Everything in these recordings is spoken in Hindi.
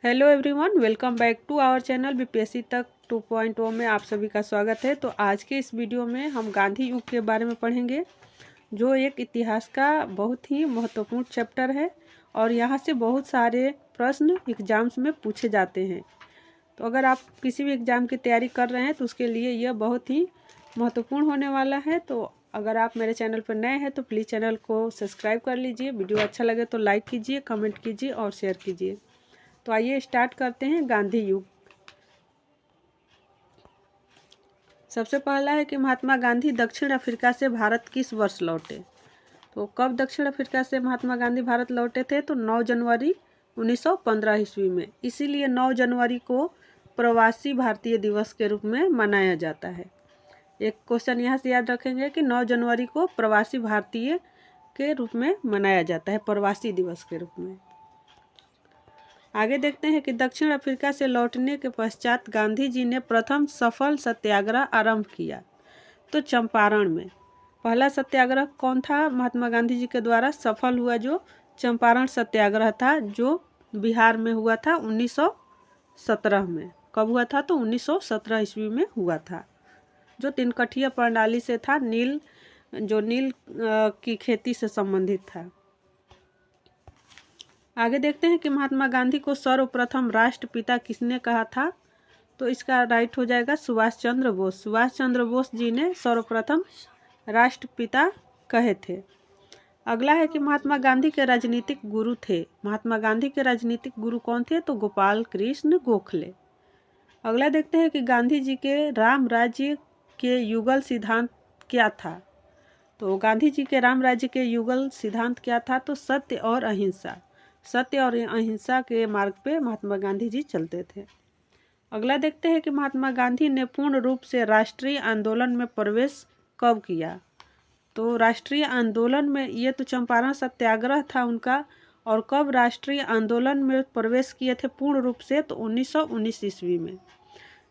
Hello everyone, welcome back to our channel BPSC तक 2.0 में आप सभी का स्वागत है। तो आज के इस वीडियो में हम गांधी युग के बारे में पढ़ेंगे, जो एक इतिहास का बहुत ही महत्वपूर्ण चैप्टर है और यहाँ से बहुत सारे प्रश्न एग्जाम्स में पूछे जाते हैं। तो अगर आप किसी भी एग्ज़ाम की तैयारी कर रहे हैं तो उसके लिए यह बहुत ही महत्वपूर्ण होने वाला है। तो अगर आप मेरे चैनल पर नए हैं तो प्लीज़ चैनल को सब्सक्राइब कर लीजिए। वीडियो अच्छा लगे तो लाइक कीजिए, कमेंट कीजिए और शेयर कीजिए। तो आइए स्टार्ट करते हैं गांधी युग। सबसे पहला है कि महात्मा गांधी दक्षिण अफ्रीका से भारत किस वर्ष लौटे। तो कब दक्षिण अफ्रीका से महात्मा गांधी भारत लौटे थे? तो 9 जनवरी 1915 ईस्वी में। इसीलिए 9 जनवरी को प्रवासी भारतीय दिवस के रूप में मनाया जाता है। एक क्वेश्चन यहाँ से याद रखेंगे कि 9 जनवरी को प्रवासी भारतीय के रूप में मनाया जाता है, प्रवासी दिवस के रूप में। आगे देखते हैं कि दक्षिण अफ्रीका से लौटने के पश्चात गांधी जी ने प्रथम सफल सत्याग्रह आरंभ किया। तो चंपारण में पहला सत्याग्रह कौन था? महात्मा गांधी जी के द्वारा सफल हुआ जो चंपारण सत्याग्रह था, जो बिहार में हुआ था 1917 में। कब हुआ था? तो 1917 ईस्वी में हुआ था, जो तिनकठिया प्रणाली से था, नील की खेती से संबंधित था। आगे देखते हैं कि महात्मा गांधी को सर्वप्रथम राष्ट्रपिता किसने कहा था? तो इसका राइट हो जाएगा सुभाष चंद्र बोस। सुभाष चंद्र बोस जी ने सर्वप्रथम राष्ट्रपिता कहे थे। अगला है कि महात्मा गांधी के राजनीतिक गुरु थे। महात्मा गांधी के राजनीतिक गुरु कौन थे? तो गोपाल कृष्ण गोखले। अगला देखते हैं कि गांधी जी के राम राज्य के युगल सिद्धांत क्या था। तो गांधी जी के राम राज्य के युगल सिद्धांत क्या था? तो सत्य और अहिंसा। सत्य और अहिंसा के मार्ग पे महात्मा गांधी जी चलते थे। अगला देखते हैं कि महात्मा गांधी ने पूर्ण रूप से राष्ट्रीय आंदोलन में प्रवेश कब किया। तो राष्ट्रीय आंदोलन में, ये तो चंपारण सत्याग्रह था उनका, और कब राष्ट्रीय आंदोलन में प्रवेश किए थे पूर्ण रूप से? तो 1919 ईस्वी में,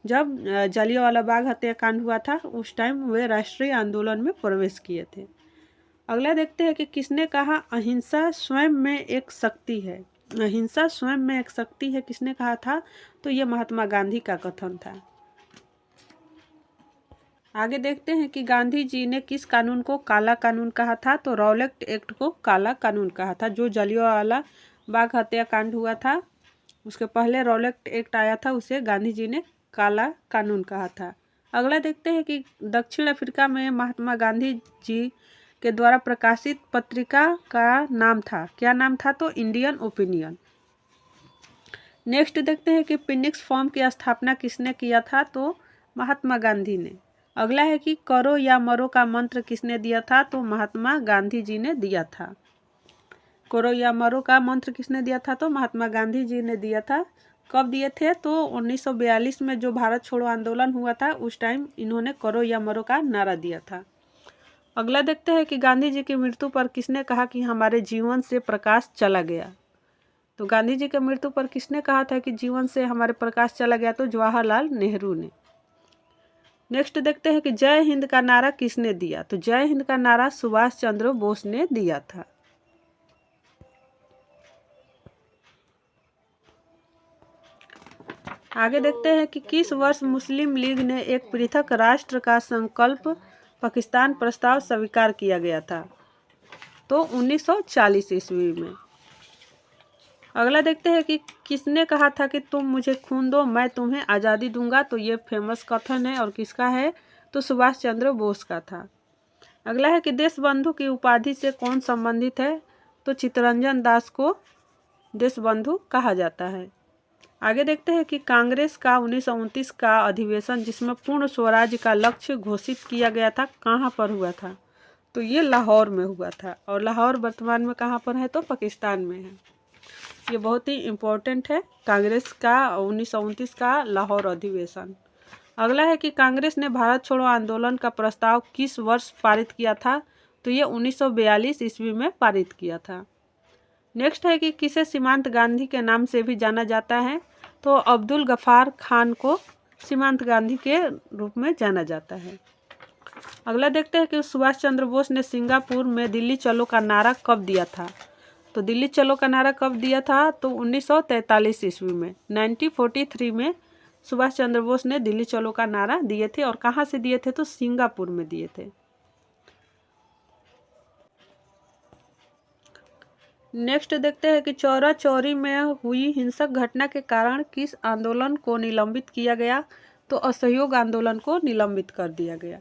जब जलियांवाला बाग हत्याकांड हुआ था, उस टाइम वे राष्ट्रीय आंदोलन में प्रवेश किए थे। अगला देखते हैं कि किसने कहा अहिंसा स्वयं में एक शक्ति है। अहिंसा स्वयं में एक शक्ति है, किसने कहा था? तो ये महात्मा गांधी का कथन था। आगे देखते हैं कि गांधी जी ने किस कानून को काला कानून कहा था। तो रॉलेट एक्ट को काला कानून कहा था। जो जलियांवाला बाग हत्याकांड हुआ था उसके पहले रॉलेट एक्ट आया था, उसे गांधी जी ने काला कानून कहा था। अगला देखते हैं कि दक्षिण अफ्रीका में महात्मा गांधी जी के द्वारा प्रकाशित पत्रिका का नाम था, क्या नाम था? तो इंडियन ओपिनियन। नेक्स्ट देखते हैं कि फिनिक्स फॉर्म की स्थापना किसने किया था? तो महात्मा गांधी ने। अगला है कि करो या मरो का मंत्र किसने दिया था? तो महात्मा गांधी जी ने दिया था। करो या मरो का मंत्र किसने दिया था? तो महात्मा गांधी जी ने दिया था। कब दिए थे? तो 1942 में जो भारत छोड़ो आंदोलन हुआ था, उस टाइम इन्होंने करो या मरो का नारा दिया था। अगला देखते हैं कि गांधी जी की मृत्यु पर किसने कहा कि हमारे जीवन से प्रकाश चला गया। तो गांधी जी की मृत्यु पर किसने कहा था कि जीवन से हमारे प्रकाश चला गया? तो जवाहरलाल नेहरू ने। नेक्स्ट देखते हैं कि जय हिंद का नारा किसने दिया। तो जय हिंद का नारा सुभाष चंद्र बोस ने दिया था। आगे देखते हैं कि किस वर्ष मुस्लिम लीग ने एक पृथक राष्ट्र का संकल्प पाकिस्तान प्रस्ताव स्वीकार किया गया था। तो 1940 ईस्वी में। अगला देखते हैं कि किसने कहा था कि तुम मुझे खून दो मैं तुम्हें आज़ादी दूंगा। तो ये फेमस कथन है, और किसका है? तो सुभाष चंद्र बोस का था। अगला है कि देश बंधु की उपाधि से कौन संबंधित है? तो चित्तरंजन दास को देश बंधु कहा जाता है। आगे देखते हैं कि कांग्रेस का 1929 का अधिवेशन, जिसमें पूर्ण स्वराज का लक्ष्य घोषित किया गया था, कहाँ पर हुआ था? तो ये लाहौर में हुआ था, और लाहौर वर्तमान में कहाँ पर है? तो पाकिस्तान में है। ये बहुत ही इम्पोर्टेंट है, कांग्रेस का 1929 का लाहौर अधिवेशन। अगला है कि कांग्रेस ने भारत छोड़ो आंदोलन का प्रस्ताव किस वर्ष पारित किया था? तो ये 1942 ईस्वी में पारित किया था। नेक्स्ट है कि किसे सीमांत गांधी के नाम से भी जाना जाता है? तो अब्दुल गफ्फार खान को सीमांत गांधी के रूप में जाना जाता है। अगला देखते हैं कि सुभाष चंद्र बोस ने सिंगापुर में दिल्ली चलो का नारा कब दिया था। तो दिल्ली चलो का नारा कब दिया था? तो 1943 ईस्वी में, 1943 में सुभाष चंद्र बोस ने दिल्ली चलो का नारा दिए थे। और कहाँ से दिए थे? तो सिंगापुर में दिए थे। नेक्स्ट देखते हैं कि चौरा चौरी में हुई हिंसक घटना के कारण किस आंदोलन को निलंबित किया गया? तो असहयोग आंदोलन को निलंबित कर दिया गया।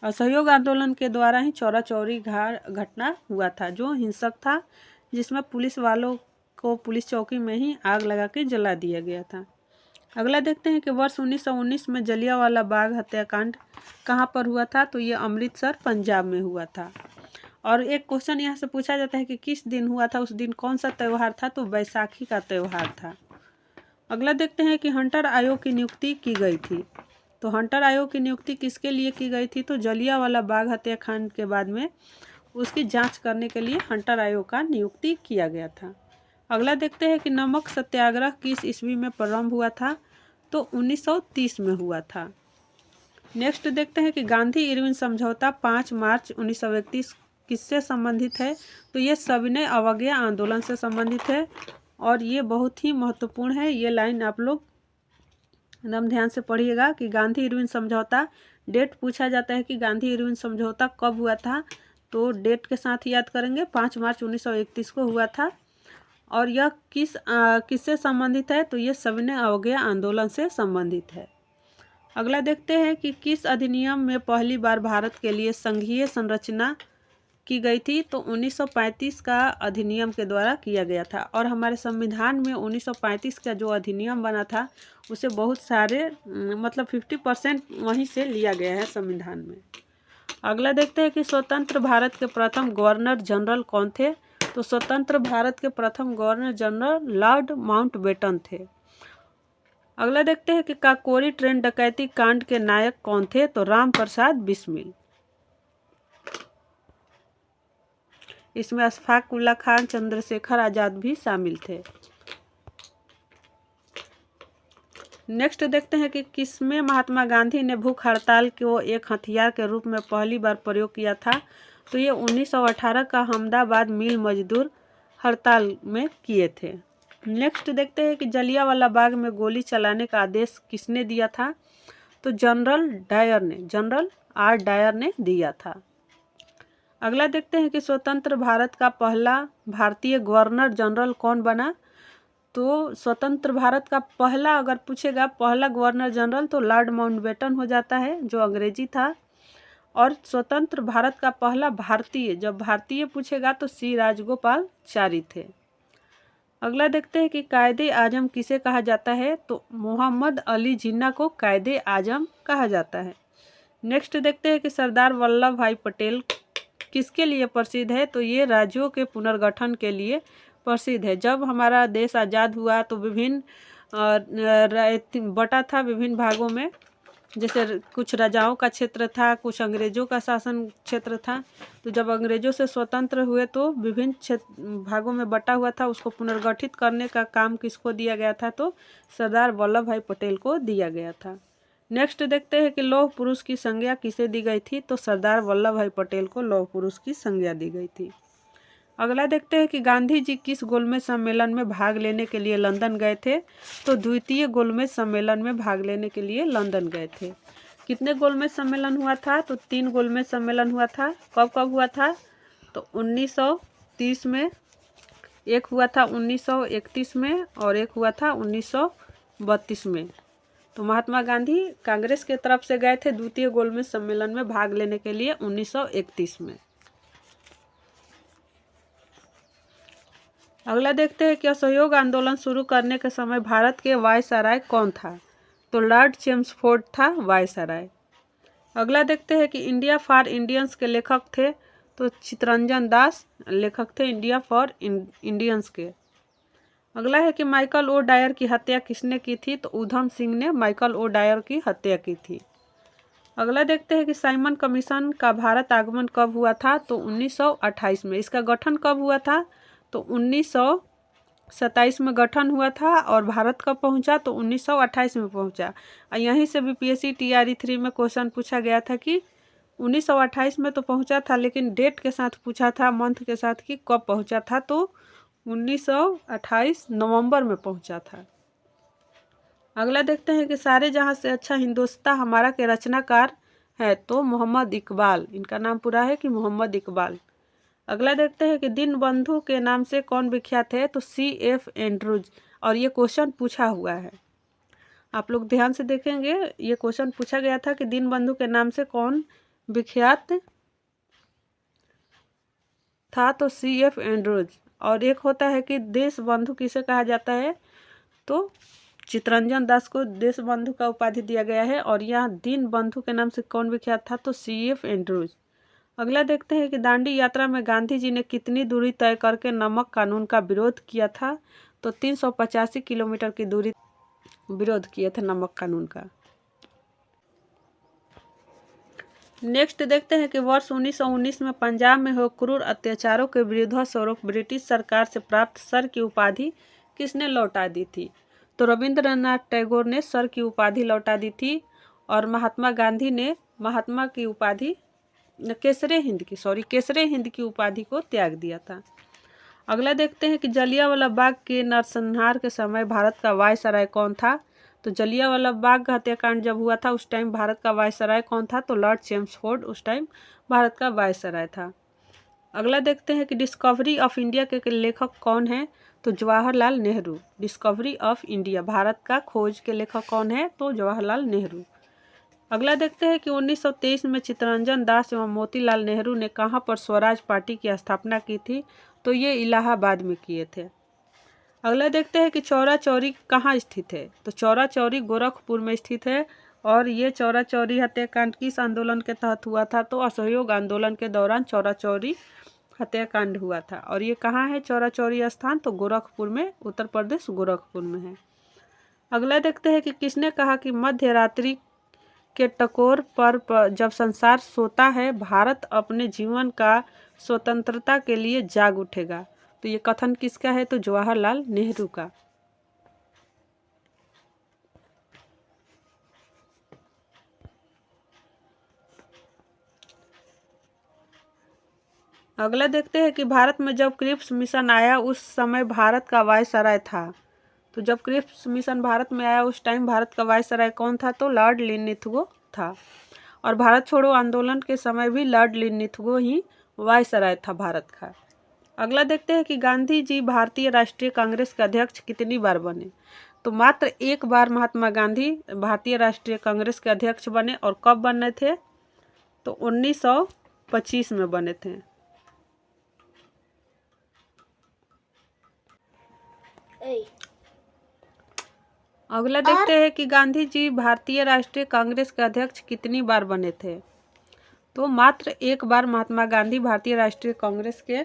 असहयोग आंदोलन के द्वारा ही चौरा चौरी घटना हुआ था, जो हिंसक था, जिसमें पुलिस वालों को पुलिस चौकी में ही आग लगा के जला दिया गया था। अगला देखते हैं कि वर्ष 1919 में जलियांवाला बाग हत्याकांड कहाँ पर हुआ था? तो ये अमृतसर पंजाब में हुआ था। और एक क्वेश्चन यहाँ से पूछा जाता है कि किस दिन हुआ था, उस दिन कौन सा त्यौहार था? तो बैसाखी का त्यौहार था। अगला देखते हैं कि हंटर आयोग की नियुक्ति की गई थी। तो हंटर आयोग की नियुक्ति किसके लिए की गई थी? तो जलियांवाला बाग हत्याकांड के बाद में उसकी जांच करने के लिए हंटर आयोग का नियुक्ति किया गया था। अगला देखते हैं कि नमक सत्याग्रह किस ईस्वी में प्रारंभ हुआ था? तो 1930 में हुआ था। नेक्स्ट देखते हैं कि गांधी इरविन समझौता 5 मार्च 1931 किससे संबंधित है? तो ये सविनय अवज्ञा आंदोलन से संबंधित है। और ये बहुत ही महत्वपूर्ण है, ये लाइन आप लोग एकदम ध्यान से पढ़िएगा कि गांधी इरविन समझौता, डेट पूछा जाता है कि गांधी इरविन समझौता कब हुआ था, तो डेट के साथ याद करेंगे 5 मार्च 1931 को हुआ था। और यह किससे संबंधित है? तो ये सविनय अवज्ञा आंदोलन से संबंधित है। अगला देखते हैं कि किस अधिनियम में पहली बार भारत के लिए संघीय संरचना की गई थी? तो 1935 का अधिनियम के द्वारा किया गया था। और हमारे संविधान में 1935 का जो अधिनियम बना था उसे बहुत सारे मतलब 50% वहीं से लिया गया है संविधान में। अगला देखते हैं कि स्वतंत्र भारत के प्रथम गवर्नर जनरल कौन थे? तो स्वतंत्र भारत के प्रथम गवर्नर जनरल लॉर्ड माउंटबेटन थे। अगला देखते हैं कि काकोरी ट्रेन डकैती कांड के नायक कौन थे? तो राम प्रसाद बिस्मिल। इसमें अशफाक उल्ला खान, चंद्रशेखर आजाद भी शामिल थे। नेक्स्ट देखते हैं कि किसमें महात्मा गांधी ने भूख हड़ताल को एक हथियार के रूप में पहली बार प्रयोग किया था? तो ये 1918 का अहमदाबाद मिल मजदूर हड़ताल में किए थे। नेक्स्ट देखते हैं कि जलियांवाला बाग में गोली चलाने का आदेश किसने दिया था? तो जनरल आर डायर ने दिया था। अगला देखते हैं कि स्वतंत्र भारत का पहला भारतीय गवर्नर जनरल कौन बना? तो स्वतंत्र भारत का पहला अगर पूछेगा पहला गवर्नर जनरल तो लॉर्ड माउंटबेटन हो जाता है, जो अंग्रेजी था। और स्वतंत्र भारत का पहला भारतीय, जब भारतीय पूछेगा तो सी राजगोपालाचारी थे। अगला देखते हैं कि कायदे आजम किसे कहा जाता है? तो मोहम्मद अली जिन्ना को कायदे आजम कहा जाता है। नेक्स्ट देखते हैं कि सरदार वल्लभ भाई पटेल किसके लिए प्रसिद्ध है? तो ये राज्यों के पुनर्गठन के लिए प्रसिद्ध है। जब हमारा देश आज़ाद हुआ तो विभिन्न बटा था विभिन्न भागों में, जैसे कुछ राजाओं का क्षेत्र था, कुछ अंग्रेजों का शासन क्षेत्र था। तो जब अंग्रेजों से स्वतंत्र हुए तो विभिन्न भागों में बटा हुआ था, उसको पुनर्गठित करने का काम किसको दिया गया था? तो सरदार वल्लभ भाई पटेल को दिया गया था। नेक्स्ट देखते हैं कि लौह पुरुष की संज्ञा किसे दी गई थी? तो सरदार वल्लभ भाई पटेल को लौह पुरुष की संज्ञा दी गई थी। अगला देखते हैं कि गांधी जी किस गोलमेज सम्मेलन में भाग लेने के लिए लंदन गए थे? तो द्वितीय गोलमेज सम्मेलन में भाग लेने के लिए लंदन गए थे। कितने गोलमेज सम्मेलन हुआ था? तो 3 गोलमेज सम्मेलन हुआ था। कब कब हुआ था? तो 1930 में, एक हुआ था 1931 में और एक हुआ था 1932 में। तो महात्मा गांधी कांग्रेस के तरफ से गए थे द्वितीय गोलमेज सम्मेलन में भाग लेने के लिए 1931 में। अगला देखते हैं कि असहयोग आंदोलन शुरू करने के समय भारत के वायसराय कौन था? तो लॉर्ड चेम्सफोर्ड था वायसराय। अगला देखते हैं कि इंडिया फॉर इंडियंस के लेखक थे? तो चित्तरंजन दास लेखक थे इंडिया फॉर इंडियंस के। अगला है कि माइकल ओ डायर की हत्या किसने की थी? तो ऊधम सिंह ने माइकल ओ डायर की हत्या की थी। अगला देखते हैं कि साइमन कमीशन का भारत आगमन कब हुआ था? तो 1928 में। इसका गठन कब हुआ था? तो 1927 में गठन हुआ था। और भारत कब पहुंचा? तो 1928 में पहुंचा। और यहीं से बीपीएससी TRE 3 में क्वेश्चन पूछा गया था कि 1928 में तो पहुंचा था, लेकिन डेट के साथ पूछा था, मंथ के साथ, कि कब पहुंचा था। तो 1928 नवंबर में पहुंचा था। अगला देखते हैं कि सारे जहां से अच्छा हिंदुस्तान हमारा के रचनाकार है तो मोहम्मद इकबाल, इनका नाम पूरा है कि मोहम्मद इकबाल। अगला देखते हैं कि दीनबंधु के नाम से कौन विख्यात है तो C.F. एंड्रूज, और ये क्वेश्चन पूछा हुआ है, आप लोग ध्यान से देखेंगे। ये क्वेश्चन पूछा गया था कि दीनबंधु के नाम से कौन विख्यात था तो C.F. एंड्रूज। और एक होता है कि देश बंधु किसे कहा जाता है तो चित्तरंजन दास को देश बंधु का उपाधि दिया गया है, और यहाँ दीन बंधु के नाम से कौन विख्यात था तो C.F. एंड्रूज। अगला देखते हैं कि दांडी यात्रा में गांधी जी ने कितनी दूरी तय करके नमक कानून का विरोध किया था तो 385 किलोमीटर की दूरी विरोध किया था नमक कानून का। नेक्स्ट देखते हैं कि वर्ष 1919 में पंजाब में हुए क्रूर अत्याचारों के विरोध स्वरूप ब्रिटिश सरकार से प्राप्त सर की उपाधि किसने लौटा दी थी तो रविंद्रनाथ टैगोर ने सर की उपाधि लौटा दी थी, और महात्मा गांधी ने महात्मा की उपाधि केसरे हिंद की उपाधि को त्याग दिया था। अगला देखते हैं कि जलियांवाला बाग के नरसंहार के समय भारत का वायसराय कौन था तो जलियांवाला बाग हत्याकांड जब हुआ था उस टाइम भारत का वायसराय कौन था तो लॉर्ड चेम्सफोर्ड उस टाइम भारत का वायसराय था। अगला देखते हैं कि डिस्कवरी ऑफ इंडिया के लेखक कौन है तो Jawaharlal Nehru. Discovery of India, Bharat का खोज के लेखक कौन है तो जवाहरलाल नेहरू। अगला देखते हैं कि 1923 में चित्तरंजन दास एवं मोतीलाल नेहरू ने कहां पर स्वराज पार्टी की स्थापना की थी तो ये इलाहाबाद में किए थे। अगला देखते हैं कि चौरा चौरी कहाँ स्थित है तो चौरा चौरी गोरखपुर में स्थित है, और ये चौरा चौरी हत्याकांड किस आंदोलन के तहत हुआ था तो असहयोग आंदोलन के दौरान चौरा चौरी हत्याकांड हुआ था, और ये कहाँ है चौरा चौरी स्थान तो गोरखपुर में, उत्तर प्रदेश गोरखपुर में है। अगला देखते हैं कि किसने कहा कि मध्य रात्रि के टकोर पर जब संसार सोता है भारत अपने जीवन का स्वतंत्रता के लिए जाग उठेगा तो ये कथन किसका है तो जवाहरलाल नेहरू का। अगला देखते हैं कि भारत में जब क्रिप्स मिशन आया उस समय भारत का वायसराय था तो जब क्रिप्स मिशन भारत में आया उस टाइम भारत का वायसराय कौन था तो लॉर्ड लिनथुगो था, और भारत छोड़ो आंदोलन के समय भी लॉर्ड लिनथुगो ही वायसराय था भारत का। अगला देखते हैं कि गांधी जी भारतीय राष्ट्रीय कांग्रेस के अध्यक्ष कितनी बार बने तो मात्र एक बार महात्मा गांधी भारतीय राष्ट्रीय कांग्रेस के अध्यक्ष बने, और कब बने थे तो 1925 में बने थे। अगला देखते हैं कि गांधी जी भारतीय राष्ट्रीय कांग्रेस के अध्यक्ष कितनी बार बने थे तो मात्र एक बार महात्मा गांधी भारतीय राष्ट्रीय कांग्रेस के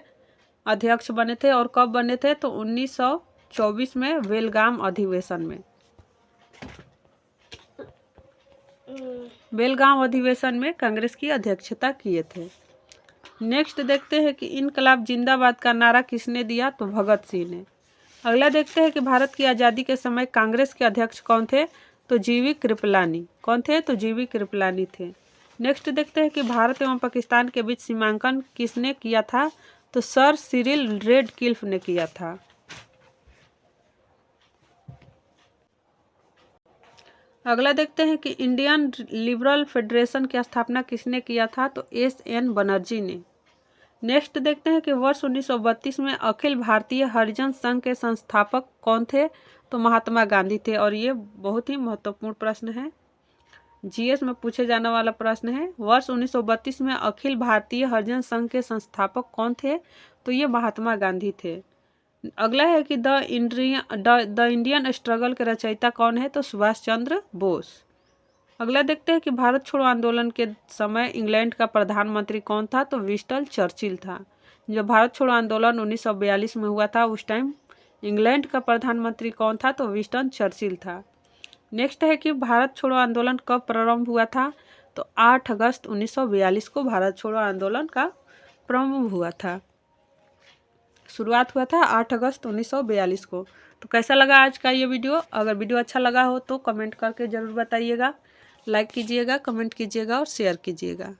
अध्यक्ष बने थे, और कब बने थे तो 1924 में बेलगाम अधिवेशन में। बेलगाम अधिवेशन में कांग्रेस की अध्यक्षता किए थे। नेक्स्ट देखते हैं कि इनकलाब जिंदाबाद का नारा किसने दिया तो भगत सिंह ने। अगला देखते हैं कि भारत की आज़ादी के समय कांग्रेस के अध्यक्ष कौन थे तो जीवी कृपलानी। कौन थे तो जीवी कृपलानी थे। नेक्स्ट देखते हैं कि भारत एवं पाकिस्तान के बीच सीमांकन किसने किया था तो सर सिरिल रेडक्लिफ ने किया था। अगला देखते हैं कि इंडियन लिबरल फेडरेशन की स्थापना किसने किया था तो S.N. बनर्जी ने। नेक्स्ट देखते हैं कि वर्ष 1932 में अखिल भारतीय हरिजन संघ के संस्थापक कौन थे तो महात्मा गांधी थे, और ये बहुत ही महत्वपूर्ण प्रश्न है, जीएस में पूछे जाने वाला प्रश्न है। वर्ष 1932 में अखिल भारतीय हरिजन संघ के संस्थापक कौन थे तो ये महात्मा गांधी थे। अगला है कि द इंडियन स्ट्रगल के रचयिता कौन है तो सुभाष चंद्र बोस। अगला देखते हैं कि भारत छोड़ो आंदोलन के समय इंग्लैंड का प्रधानमंत्री कौन था तो विंस्टन चर्चिल था। जब भारत छोड़ो आंदोलन 1942 में हुआ था उस टाइम इंग्लैंड का प्रधानमंत्री कौन था तो विंस्टन चर्चिल था। नेक्स्ट है कि भारत छोड़ो आंदोलन कब प्रारंभ हुआ था तो 8 अगस्त 1942 को भारत छोड़ो आंदोलन का प्रारंभ हुआ था, शुरुआत हुआ था 8 अगस्त 1942 को। तो कैसा लगा आज का ये वीडियो? अगर वीडियो अच्छा लगा हो तो कमेंट करके ज़रूर बताइएगा, लाइक कीजिएगा, कमेंट कीजिएगा और शेयर कीजिएगा।